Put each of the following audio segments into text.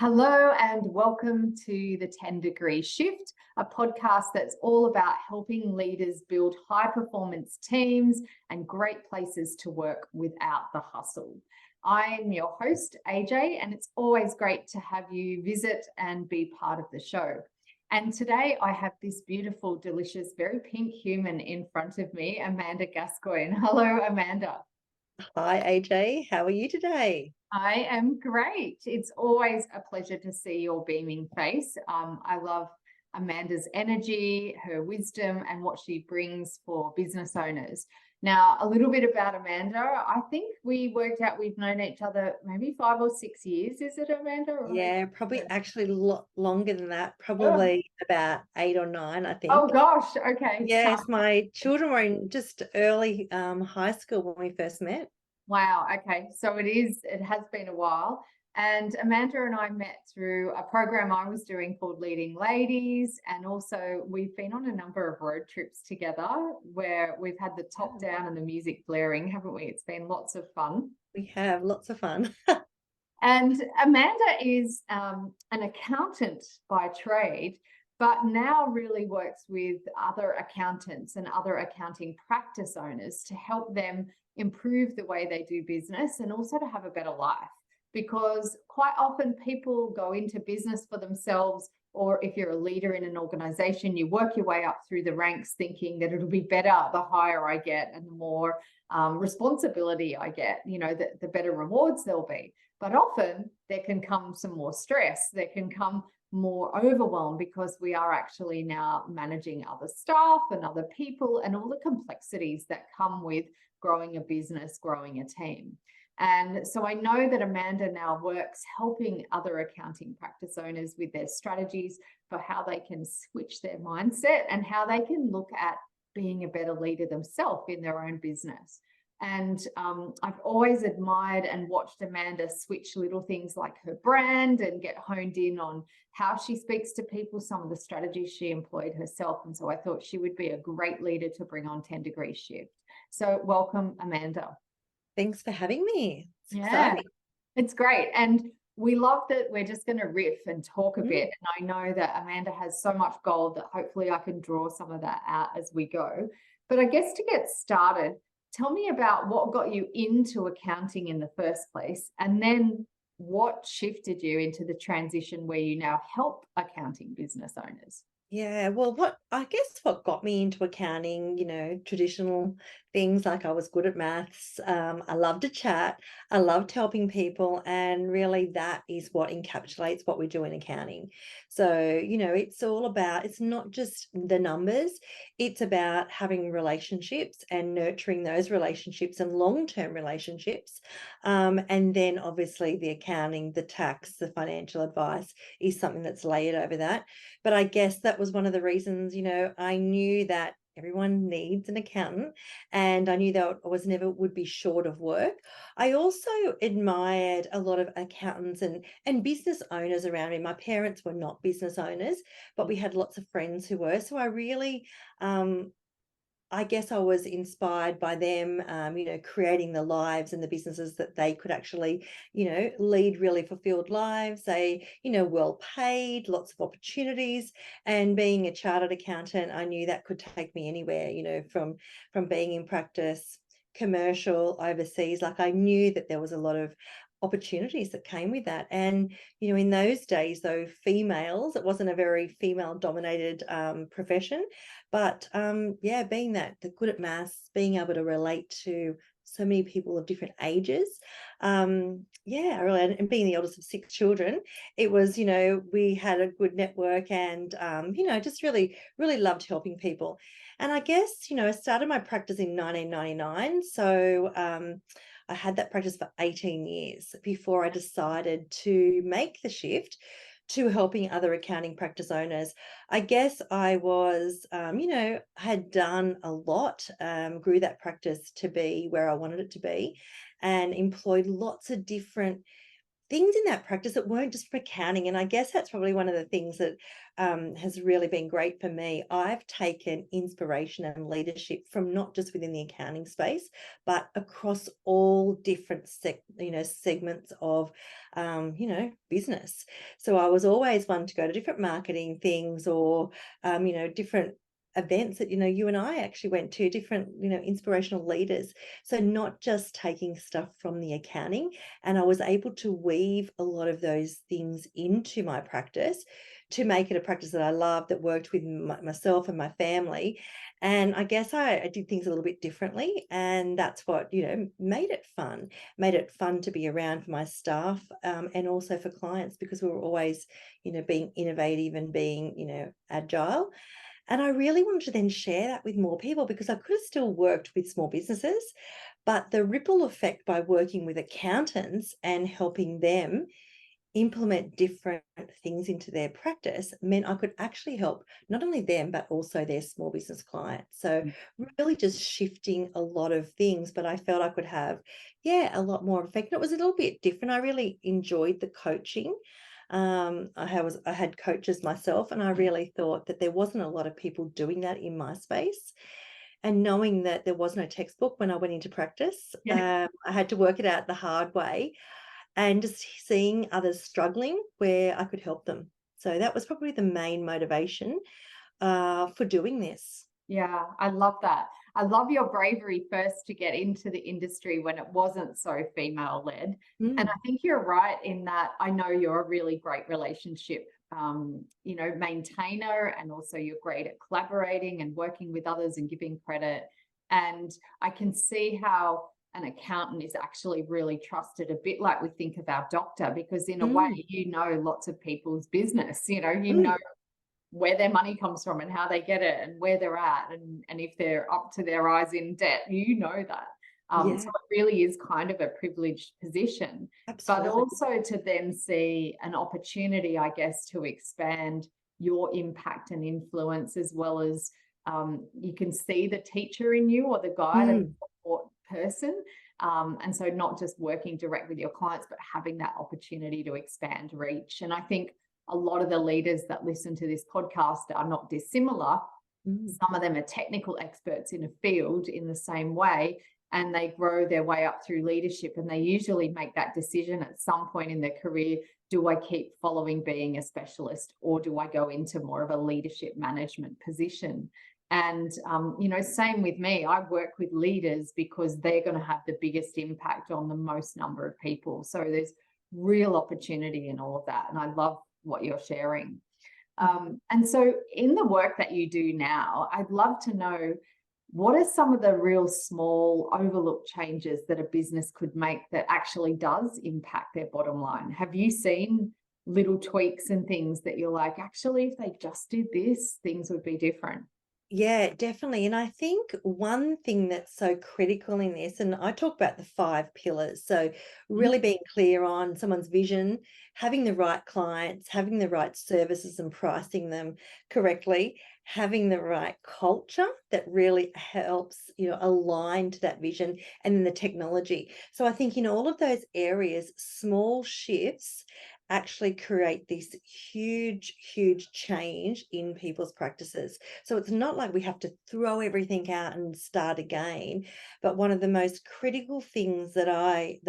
Hello and welcome to the 10 Degree Shift, a podcast that's all about helping leaders build high performance teams and great places to work without the hustle. I'm your host, AJ, and it's always great to have you visit and be part of the show. And today I have this beautiful, delicious, very pink human in front of me, Amanda Gascoigne. Hello, Amanda. Hi, AJ. How are you today? I am great. It's always a pleasure to see your beaming face. I love Amanda's energy, her wisdom, and what she brings for business owners. Now, a little bit about Amanda. I think we worked out we've known each other maybe 5 or 6 years. Is it, Amanda? Yeah, probably actually longer than that, Oh, probably about 8 or 9, I oh think. gosh. Okay. Yes, my children were in just early high school when we first met. Wow. Okay. So it has been a while. And Amanda and I met through a program I was doing called Leading Ladies. And also, we've been on a number of road trips together where we've had the top down and the music blaring, haven't we? It's been lots of fun. We have lots of fun. And Amanda is an accountant by trade, but now really works with other accountants and other accounting practice owners to help them improve the way they do business and also to have a better life. Because quite often people go into business for themselves, or if you're a leader in an organization, you work your way up through the ranks thinking that it'll be better the higher I get and the more responsibility I get, the better rewards there'll be. But often there can come some more stress, there can come more overwhelm because we are actually now managing other staff and other people and all the complexities that come with growing a business, growing a team. And so I know that Amanda now works helping other accounting practice owners with their strategies for how they can switch their mindset and how they can look at being a better leader themselves in their own business. And I've always admired and watched Amanda switch little things like her brand and get honed in on how she speaks to people, some of the strategies she employed herself. And so I thought she would be a great leader to bring on 10 Degree Shift. So welcome, Amanda. Thanks for having me. It's Yeah, exciting. it's great. And we love that we're just going to riff and talk a Mm. bit. And I know that Amanda has so much gold that hopefully I can draw some of that out as we go. But I guess to get started, tell me about what got you into accounting in the first place, and then what shifted you into the transition where you now help accounting business owners. Yeah, well, what got me into accounting, traditional things like I was good at maths. I loved to chat. I loved helping people. And really, that is what encapsulates what we do in accounting. So, it's not just the numbers, it's about having relationships and nurturing those relationships and long-term relationships. And then obviously the accounting, the tax, the financial advice is something that's layered over that. But I guess that was one of the reasons, I knew that everyone needs an accountant, and I knew that I was never would be short of work. I also admired a lot of accountants and business owners around me. My parents were not business owners, but we had lots of friends who were. So I guess I was inspired by them, creating the lives and the businesses that they could actually, lead really fulfilled lives. They, well paid, lots of opportunities. And being a chartered accountant, I knew that could take me anywhere, from being in practice, commercial, overseas. Like I knew that there was a lot of opportunities that came with that. And, in those days, though, females, it wasn't a very female dominated profession. But yeah, being that the good at maths, being able to relate to so many people of different ages. Yeah, really, and being the eldest of 6 children, it was, we had a good network and, just really, really loved helping people. And I guess, I started my practice in 1999. So I had that practice for 18 years before I decided to make the shift to helping other accounting practice owners. I guess I was, had done a lot, grew that practice to be where I wanted it to be, and employed lots of different things in that practice that weren't just for accounting. And I guess that's probably one of the things that has really been great for me. I've taken inspiration and leadership from not just within the accounting space, but across all different segments of business. So I was always one to go to different marketing things, or different events that you and I actually went to, different inspirational leaders. So not just taking stuff from the accounting, and I was able to weave a lot of those things into my practice to make it a practice that I loved, that worked with myself and my family. And I guess I did things a little bit differently, and that's what made it fun to be around for my staff, and also for clients, because we were always being innovative and being agile. And I really wanted to then share that with more people, because I could have still worked with small businesses, but the ripple effect by working with accountants and helping them implement different things into their practice meant I could actually help not only them, but also their small business clients. So really just shifting a lot of things, but I felt I could have, a lot more effect. And it was a little bit different. I really enjoyed the coaching. I had coaches myself, and I really thought that there wasn't a lot of people doing that in my space. And knowing that there was no textbook when I went into practice, Yeah. I had to work it out the hard way, and just seeing others struggling where I could help them. So that was probably the main motivation for doing this. Yeah, I love that. I love your bravery first to get into the industry when it wasn't so female led. And I Mm, think you're right in that I know you're a really great relationship, maintainer, and also you're great at collaborating and working with others and giving credit. And I can see how an accountant is actually really trusted, a bit like we think of our doctor, because in a way, mm, lots of people's business, you know mm. where their money comes from and how they get it and where they're at, and if they're up to their eyes in debt, that. So Yeah, it really is kind of a privileged position, but absolutely. also to then see an opportunity, I guess, to expand your impact and influence, as well as you can see the teacher in you, or the guide and Mm, support person. And so not just working direct with your clients, but having that opportunity to expand reach. And I think a lot of the leaders that listen to this podcast are not dissimilar. mm, Some of them are technical experts in a field in the same way, and they grow their way up through leadership. And they usually make that decision at some point in their career: do I keep following being a specialist, or do I go into more of a leadership management position? And, same with me. I work with leaders because they're going to have the biggest impact on the most number of people. So there's real opportunity in all of that. And I love what you're sharing. And so, in the work that you do now, I'd love to know, what are some of the real small, overlooked changes that a business could make that actually does impact their bottom line? Have you seen little tweaks and things that you're like, actually, if they just did this, things would be different? yeah, definitely. And I think one thing that's so critical in this, and I talk about the 5 pillars. So, Mm. really being clear on someone's vision, having the right clients, having the right services and pricing them correctly, having the right culture that really helps, align to that vision, and then the technology. So, I think in all of those areas, small shifts actually create this huge, huge change in people's practices. So it's not like we have to throw everything out and start again. But one of the most critical things that I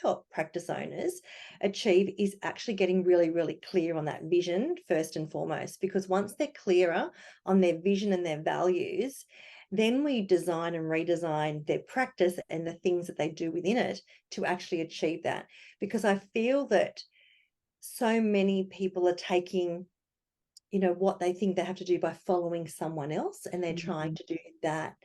help practice owners achieve is actually getting really, really clear on that vision first and foremost. Because once they're clearer on their vision and their values, then we design and redesign their practice and the things that they do within it to actually achieve that. Because I feel that so many people are taking what they think they have to do by following someone else, and they're trying Mhm. to do that,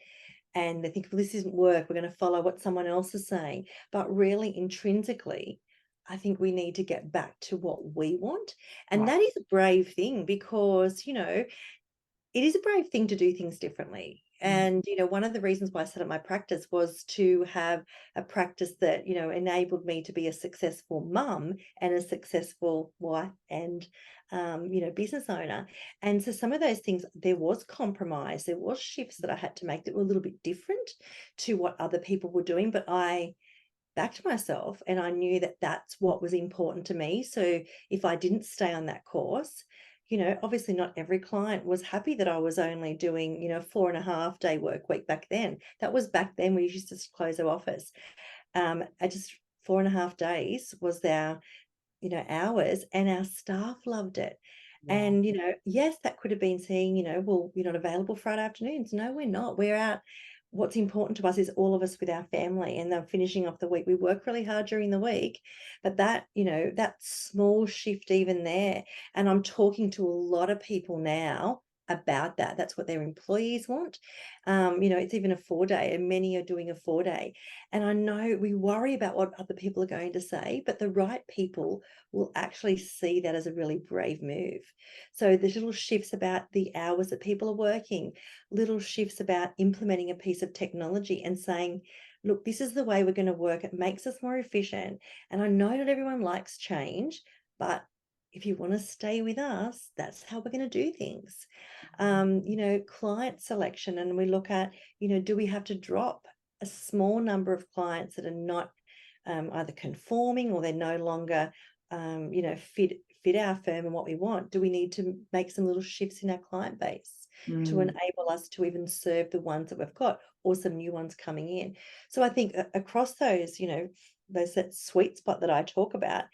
and they think, well, this isn't work, we're going to follow what someone else is saying. But really, intrinsically, I think we need to get back to what we want. And Right. that is a brave thing, because it is a brave thing to do things differently. Mm. And, one of the reasons why I set up my practice was to have a practice that, enabled me to be a successful mum and a successful wife and, business owner. And so some of those things, there was compromise, there was shifts that I had to make that were a little bit different to what other people were doing. But I back to myself, and I knew that that's what was important to me. So if I didn't stay on that course, obviously not every client was happy that I was only doing, 4.5 day work week back then. That was back then we used to close our office. I just 4.5 days was our, hours, and our staff loved it. Yeah. And, yes, that could have been saying, well, you're not available Friday afternoons. No, we're not. We're out. What's important to us is all of us with our family, and then finishing off the week. We work really hard during the week, but that, that small shift even there. And I'm talking to a lot of people now about that. That's what their employees want. It's even a 4 day, and many are doing a 4 day. And I know we worry about what other people are going to say, but the right people will actually see that as a really brave move. So there's little shifts about the hours that people are working, little shifts about implementing a piece of technology and saying, look, this is the way we're going to work. It makes us more efficient. And I know not everyone likes change, but if you want to stay with us, that's how we're going to do things. Client selection, and we look at, do we have to drop a small number of clients that are not either conforming, or they're no longer, fit our firm and what we want? Do we need to make some little shifts in our client base to Mm. enable us to even serve the ones that we've got, or some new ones coming in? So I think across those, that sweet spot that I talk about,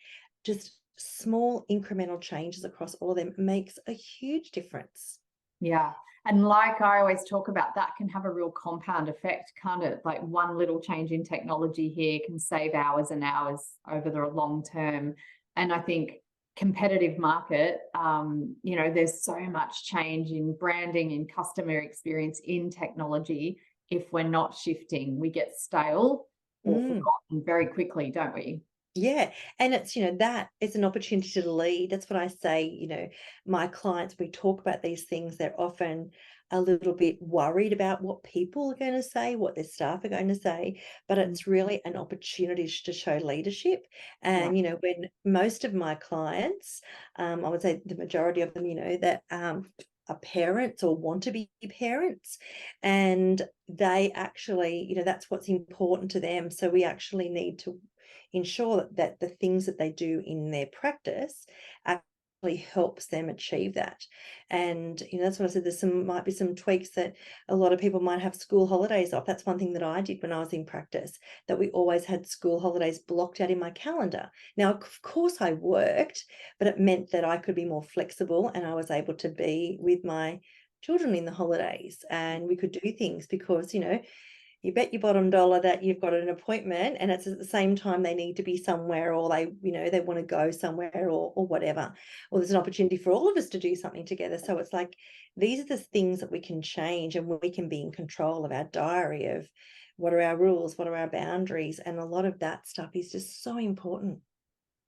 just small incremental changes across all of them makes a huge difference. Yeah. And like I always talk about, that can have a real compound effect, can't it? Like one little change in technology here can save hours and hours over the long term. And I think competitive market, there's so much change in branding, in customer experience, in technology. If we're not shifting, we get stale or forgotten very quickly, don't we? Yeah. And it's, that is an opportunity to lead. That's what I say, my clients, we talk about these things, they're often a little bit worried about what people are going to say, what their staff are going to say, but Mm. it's really an opportunity to show leadership. Yeah. And, when most of my clients, I would say the majority of them, that are parents or want to be parents, and they actually, that's what's important to them. So we actually need to ensure that the things that they do in their practice actually helps them achieve that. And that's what I said, might be some tweaks that a lot of people might have school holidays off. That's one thing that I did when I was in practice, that we always had school holidays blocked out in my calendar. Now, of course I worked, but it meant that I could be more flexible, and I was able to be with my children in the holidays, and we could do things because, you bet your bottom dollar that you've got an appointment, and it's at the same time they need to be somewhere, or they want to go somewhere, or whatever, or there's an opportunity for all of us to do something together. So it's like, these are the things that we can change, and we can be in control of our diary of what are our rules, what are our boundaries, and a lot of that stuff is just so important.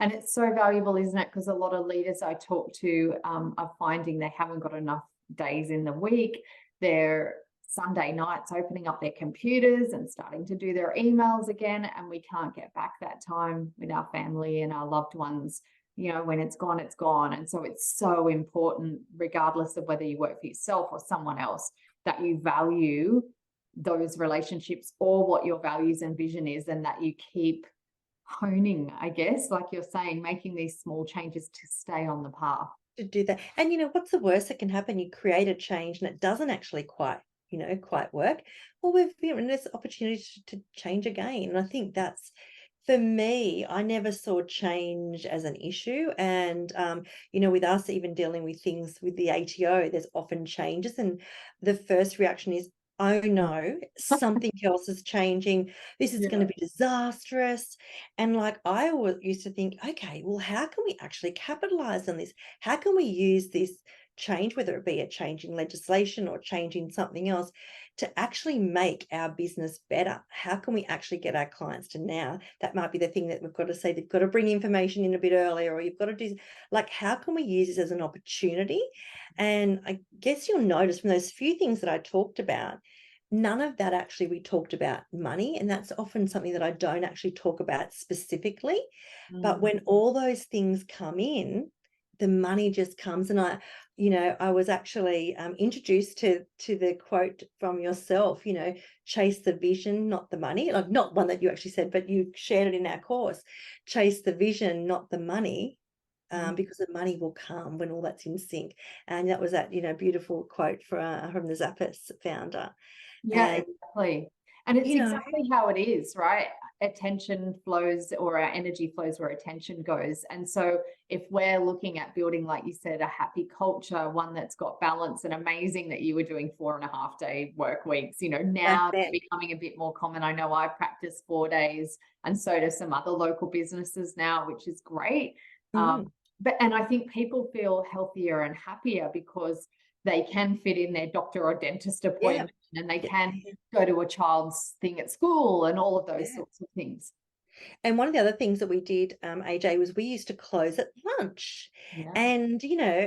And it's so valuable, isn't it? Because a lot of leaders I talk to are finding they haven't got enough days in the week. They're Sunday nights opening up their computers and starting to do their emails again, and we can't get back that time with our family and our loved ones. When it's gone, it's gone. And so it's so important, regardless of whether you work for yourself or someone else, that you value those relationships, or what your values and vision is, and that you keep honing, I guess, like you're saying, making these small changes to stay on the path. To do that. And what's the worst that can happen? You create a change and it doesn't actually quite work. Well, we've given this opportunity to change again. And I think that's, for me, I never saw change as an issue. And with us even dealing with things with the ATO, there's often changes, and the first reaction is, oh no, something else is changing. This is going to Yeah. be disastrous. And like, I always used to think, okay, well, how can we actually capitalize on this? How can we use this change, whether it be a change in legislation or changing something else, to actually make our business better? How can we actually get our clients to now? That might be the thing that we've got to say, they've got to bring information in a bit earlier, or you've got to do, like, how can we use this as an opportunity? And I guess you'll notice from those few things that I talked about, none of that actually we talked about money. And that's often something that I don't actually talk about specifically. But Mm. when all those things come in, the money just comes. And I was actually introduced to the quote from yourself, chase the vision, not the money. Like, not one that you actually said, but you shared it in our course. Chase the vision, not the money. Because the money will come when all that's in sync. And that was that, beautiful quote from the Zappos founder. Yeah, And, exactly. And it's exactly how it is, right? Attention flows, or our energy flows where attention goes. And so if we're looking at building, like you said, a happy culture, one that's got balance, and amazing that you were doing 4.5-day work weeks, now they're becoming a bit more common. I know I practice 4 days, and so do some other local businesses now, which is great. And I think people feel healthier and happier because they can fit in their doctor or dentist appointment, and they can go to a child's thing at school and all of those sorts of things. And one of the other things that we did, AJ, was we used to close at lunch. Yeah. And,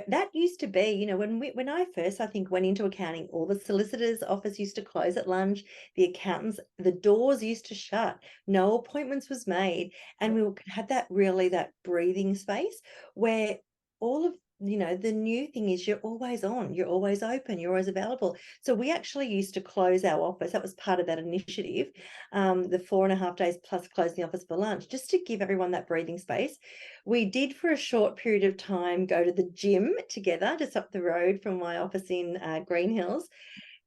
that used to be, when I first, I think, went into accounting, all the solicitors' office used to close at lunch. The accountants, the doors used to shut. No appointments was made. And we had that breathing space where all of, the new thing is you're always on, you're always open, you're always available. So we actually used to close our office. That was part of that initiative, the 4.5 days plus closing the office for lunch, just to give everyone that breathing space. We did, for a short period of time, go to the gym together, just up the road from my office in Green Hills,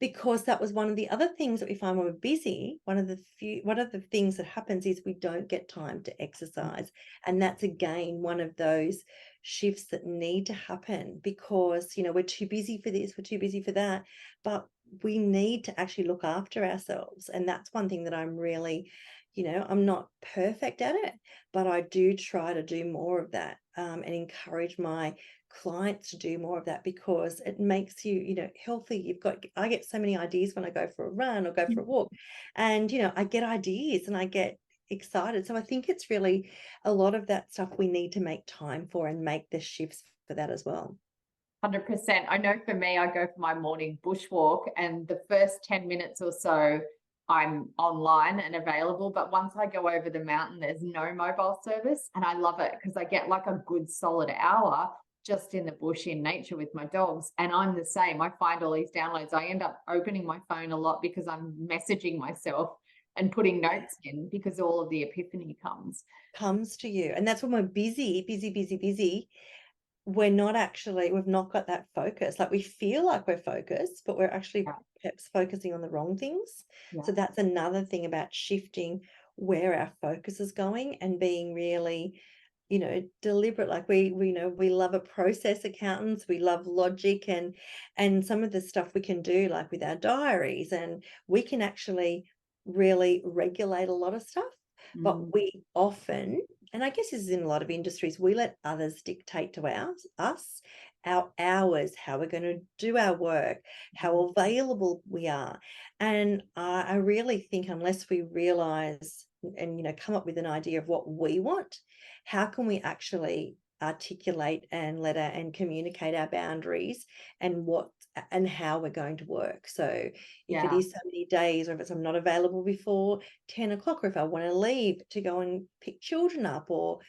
because that was one of the other things that we find when we're busy. One of the things that happens is we don't get time to exercise. And that's, again, one of those shifts that need to happen, because, we're too busy for this, we're too busy for that, but we need to actually look after ourselves. And that's one thing that I'm really, I'm not perfect at it, but I do try to do more of that, and encourage my clients to do more of that, because it makes you, healthy. I get so many ideas when I go for a run or go for a walk, and, I get ideas and I get excited. So I think it's really a lot of that stuff we need to make time for, and make the shifts for that as well. 100%. I know for me, I go for my morning bushwalk, and the first 10 minutes or so, I'm online and available. But once I go over the mountain, there's no mobile service. And I love it because I get like a good solid hour just in the bush in nature with my dogs. And I'm the same. I find all these downloads. I end up opening my phone a lot because I'm messaging myself and putting notes in, because all of the epiphany comes to you. And that's when we're busy, we've not got that focus. Like, we feel like we're focused, but we're actually perhaps focusing on the wrong things. So that's another thing about shifting where our focus is going, and being really, deliberate. Like, we love a process, accountants, we love logic, and some of the stuff we can do, like with our diaries, and we can actually really regulate a lot of stuff. But we often, and I guess this is in a lot of industries, we let others dictate to us our hours, how we're going to do our work, how available we are. And I really think, unless we realize and, come up with an idea of what we want, how can we actually articulate and communicate our boundaries and how we're going to work. So if it is so many days, or if I'm not available before 10 o'clock, or if I want to leave to go and pick children up, or,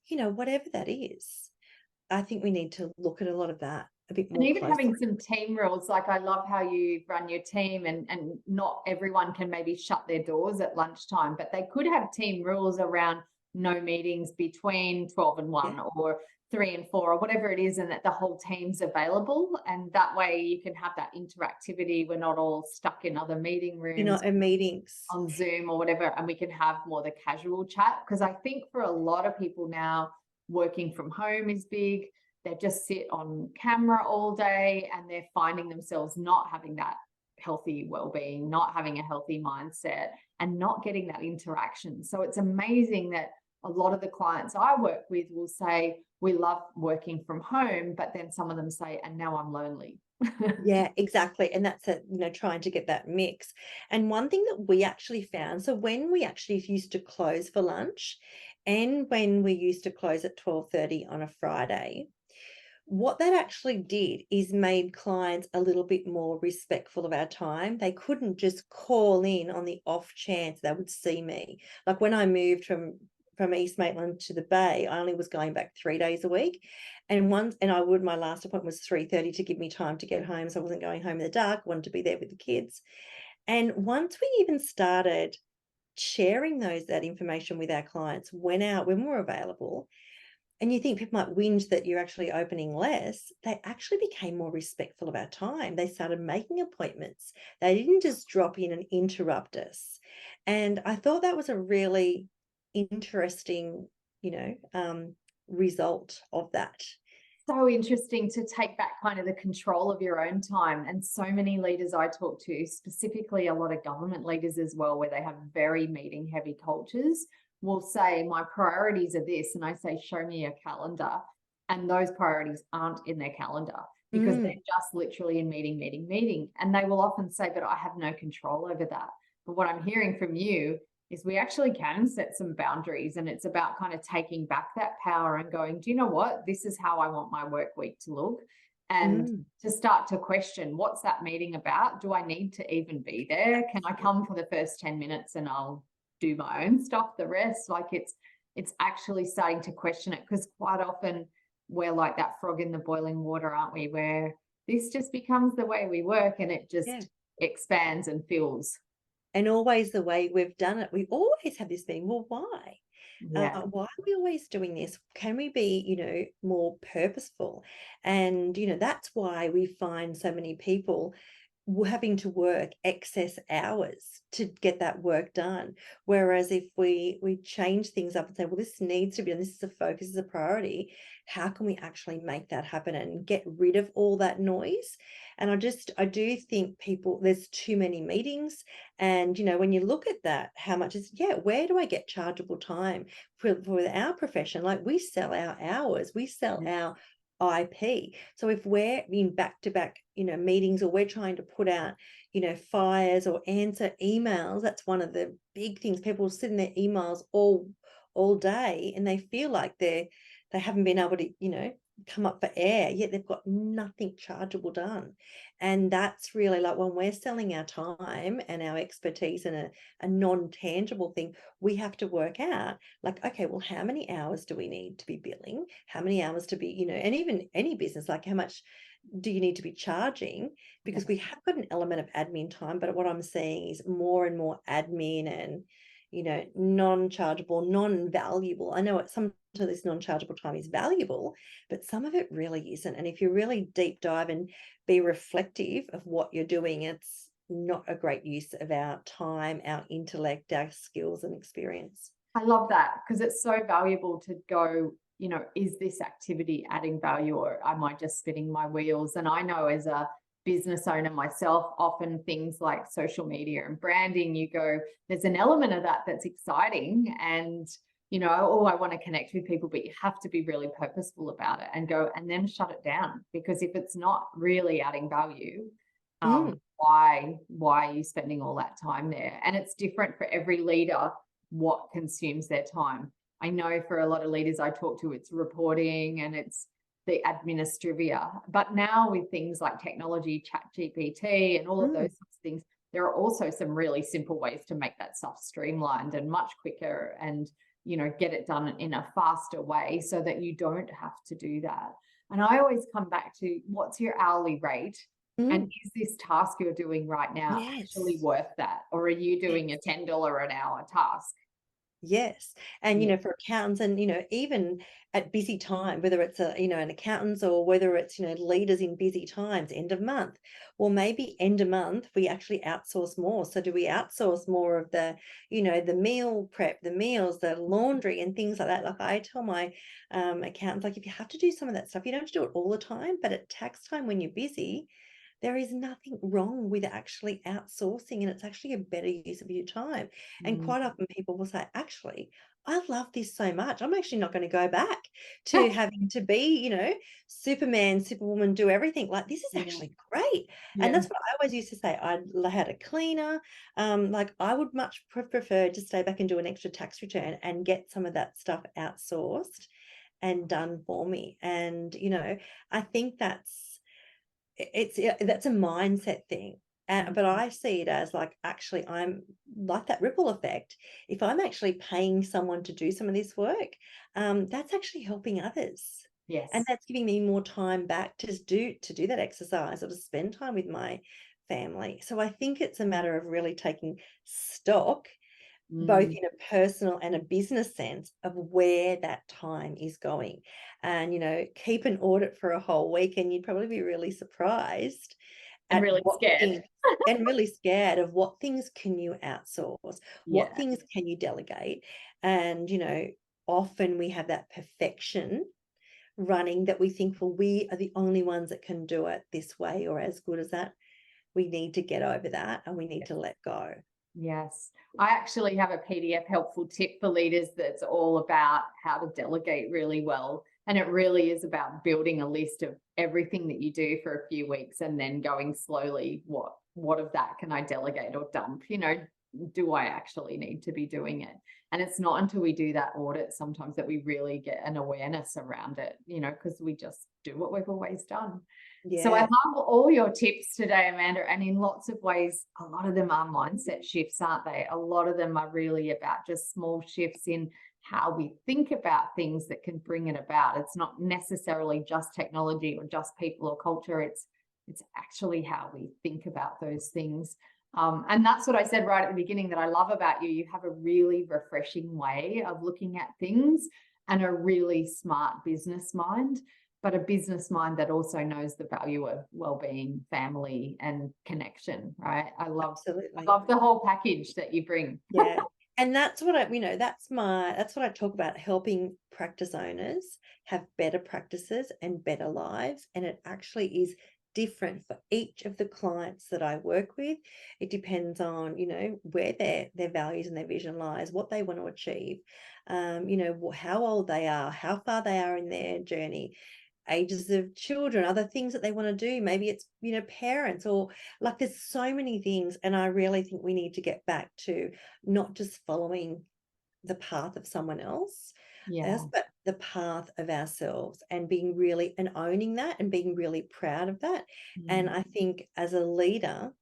whatever that is, I think we need to look at a lot of that a bit more. And even closely. having some team rules. Like, I love how you run your team, and not everyone can maybe shut their doors at lunchtime, but they could have team rules around no meetings between 12 and 1 or 3 and 4 or whatever it is, and that the whole team's available. And that way you can have that interactivity. We're not all stuck in other meeting rooms. You're not in meetings on Zoom or whatever, and we can have more the casual chat. Because I think for a lot of people now, working from home is big. They just sit on camera all day, and they're finding themselves not having that healthy well-being, not having a healthy mindset, and not getting that interaction. So it's amazing that a lot of the clients I work with will say, we love working from home, but then some of them say, and now I'm lonely. Yeah, exactly. And that's trying to get that mix. And one thing that we actually found, so when we actually used to close for lunch, and when we used to close at 12:30 on a Friday, what that actually did is made clients a little bit more respectful of our time. They couldn't just call in on the off chance they would see me. Like, when I moved from from East Maitland to the Bay, I only was going back 3 days a week. And my last appointment was 3:30 to give me time to get home. So I wasn't going home in the dark, I wanted to be there with the kids. And once we even started sharing that information with our clients when we're available, and you think people might whinge that you're actually opening less, they actually became more respectful of our time. They started making appointments. They didn't just drop in and interrupt us. And I thought that was a really interesting, result of that. So interesting to take back kind of the control of your own time. And so many leaders I talk to, specifically a lot of government leaders as well, where they have very meeting heavy cultures, will say, my priorities are this. And I say, show me your calendar. And those priorities aren't in their calendar because they're just literally in meeting. And they will often say, but I have no control over that. But what I'm hearing from you is we actually can set some boundaries, and it's about kind of taking back that power and going, do you know what? This is how I want my work week to look. And to start to question, what's that meeting about? Do I need to even be there? Can I come for the first 10 minutes and I'll do my own stuff the rest? Like it's actually starting to question it, because quite often we're like that frog in the boiling water, aren't we? Where this just becomes the way we work and it just expands and fills. And always the way we've done it, we always have this thing, well, why? Why are we always doing this? Can we be, more purposeful? And, that's why we find so many people having to work excess hours to get that work done. Whereas if we change things up and say, well, this needs to be done, this is a focus, this is a priority, how can we actually make that happen and get rid of all that noise? And I do think there's too many meetings. And, when you look at that, how much where do I get chargeable time for our profession? Like, we sell our hours, we sell our IP. So if we're in back-to-back, meetings, or we're trying to put out, fires or answer emails, that's one of the big things. People sit in their emails all day and they feel like they haven't been able to, come up for air, yet they've got nothing chargeable done. And that's really like, when we're selling our time and our expertise in a non-tangible thing, we have to work out like, okay, well, how many hours do we need to be billing? How many hours to be, and even any business, like how much do you need to be charging? Because we have got an element of admin time, but what I'm seeing is more and more admin and, non-chargeable, non-valuable. I know some of this non-chargeable time is valuable, but some of it really isn't. And if you really deep dive and be reflective of what you're doing, it's not a great use of our time, our intellect, our skills and experience. I love that, because it's so valuable to go, is this activity adding value, or am I just spinning my wheels? And I know as a business owner myself, often things like social media and branding, you go, there's an element of that that's exciting and, I want to connect with people, but you have to be really purposeful about it and go and then shut it down, because if it's not really adding value, why are you spending all that time there? And it's different for every leader what consumes their time. I know for a lot of leaders I talk to, it's reporting and it's the administrivia. But now with things like technology, ChatGPT and all of those sorts of things, there are also some really simple ways to make that stuff streamlined and much quicker and, get it done in a faster way so that you don't have to do that. And I always come back to, what's your hourly rate? And is this task you're doing right now actually worth that? Or are you doing a $10 an hour task? Yes. And, for accountants and, even at busy time, whether it's an accountants or whether it's, leaders in busy times, end of month, well, maybe end of month, we actually outsource more. So do we outsource more of the, the meal prep, the meals, the laundry and things like that? Like I tell my accountants, like, if you have to do some of that stuff, you don't have to do it all the time, but at tax time when you're busy, there is nothing wrong with actually outsourcing, and it's actually a better use of your time. And quite often people will say, actually, I love this so much, I'm actually not going to go back to having to be, Superman, Superwoman, do everything. Like, this is actually great. And that's what I always used to say. I had a cleaner. Like, I would much prefer to stay back and do an extra tax return and get some of that stuff outsourced and done for me. And, I think that's a mindset thing. But I see it as like, actually, I'm like that ripple effect. If I'm actually paying someone to do some of this work, that's actually helping others. Yes. And that's giving me more time back to do that exercise or to spend time with my family. So I think it's a matter of really taking stock, both in a personal and a business sense, of where that time is going. And, keep an audit for a whole week and you'd probably be really surprised And at really what scared. things, and really scared of what things can you outsource, what Yeah. things can you delegate. And, often we have that perfection running that we think, well, we are the only ones that can do it this way or as good as that. We need to get over that and we need to let go. Yes. I actually have a PDF helpful tip for leaders that's all about how to delegate really well. And it really is about building a list of everything that you do for a few weeks and then going slowly, what of that can I delegate or dump? Do I actually need to be doing it? And it's not until we do that audit sometimes that we really get an awareness around it, because we just do what we've always done. Yeah. So I love all your tips today, Amanda, and in lots of ways, a lot of them are mindset shifts, aren't they? A lot of them are really about just small shifts in how we think about things that can bring it about. It's not necessarily just technology or just people or culture. It's actually how we think about those things. And that's what I said right at the beginning that I love about you. You have a really refreshing way of looking at things and a really smart business mind, but a business mind that also knows the value of well-being, family, and connection, right? I love the whole package that you bring. Yeah. And that's what that's what I talk about, helping practice owners have better practices and better lives. And it actually is different for each of the clients that I work with. It depends on, where their values and their vision lies, what they want to achieve, how old they are, how far they are in their journey, ages of children, other things that they want to do. Maybe it's, parents, or like there's so many things. And I really think we need to get back to not just following the path of someone else, but the path of ourselves, and being really and owning that and being really proud of that. And I think as a leader,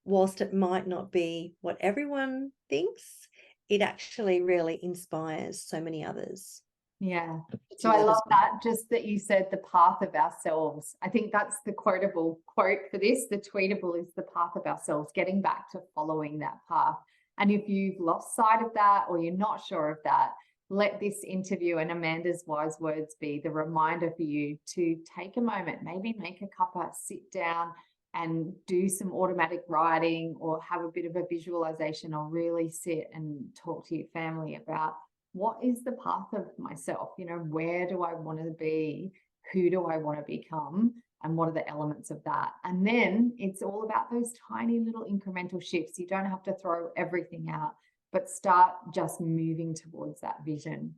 whilst it might not be what everyone thinks, it actually really inspires so many others. Yeah. So I love that, just that you said the path of ourselves. I think that's the quotable quote for this. The tweetable is the path of ourselves, getting back to following that path. And if you've lost sight of that or you're not sure of that, let this interview and Amanda's wise words be the reminder for you to take a moment, maybe make a cuppa, sit down and do some automatic writing or have a bit of a visualization, or really sit and talk to your family about what is the path of myself? Where do I want to be? Who do I want to become? And what are the elements of that? And then it's all about those tiny little incremental shifts. You don't have to throw everything out, but start just moving towards that vision.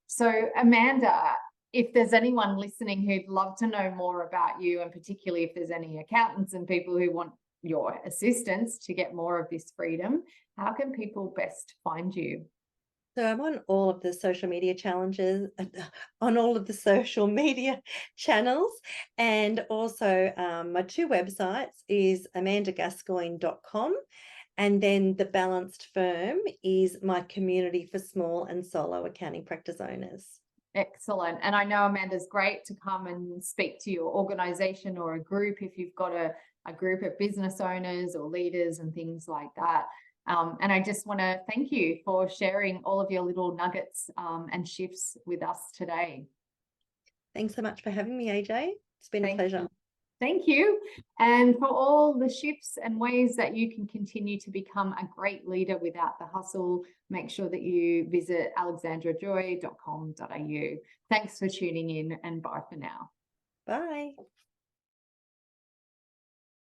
So, Amanda, if there's anyone listening who'd love to know more about you, and particularly if there's any accountants and people who want your assistance to get more of this freedom, how can people best find you? So I'm on all of the social media challenges, on all of the social media channels, and also my two websites is amandagascoigne.com, and then the Balanced Firm is my community for small and solo accounting practice owners. Excellent. And I know Amanda's great to come and speak to your organization or a group if you've got a group of business owners or leaders and things like that. And I just want to thank you for sharing all of your little nuggets and shifts with us today. Thanks so much for having me, AJ. It's been a pleasure. Thank you. And for all the shifts and ways that you can continue to become a great leader without the hustle, make sure that you visit alexandrajoy.com.au. Thanks for tuning in, and bye for now. Bye.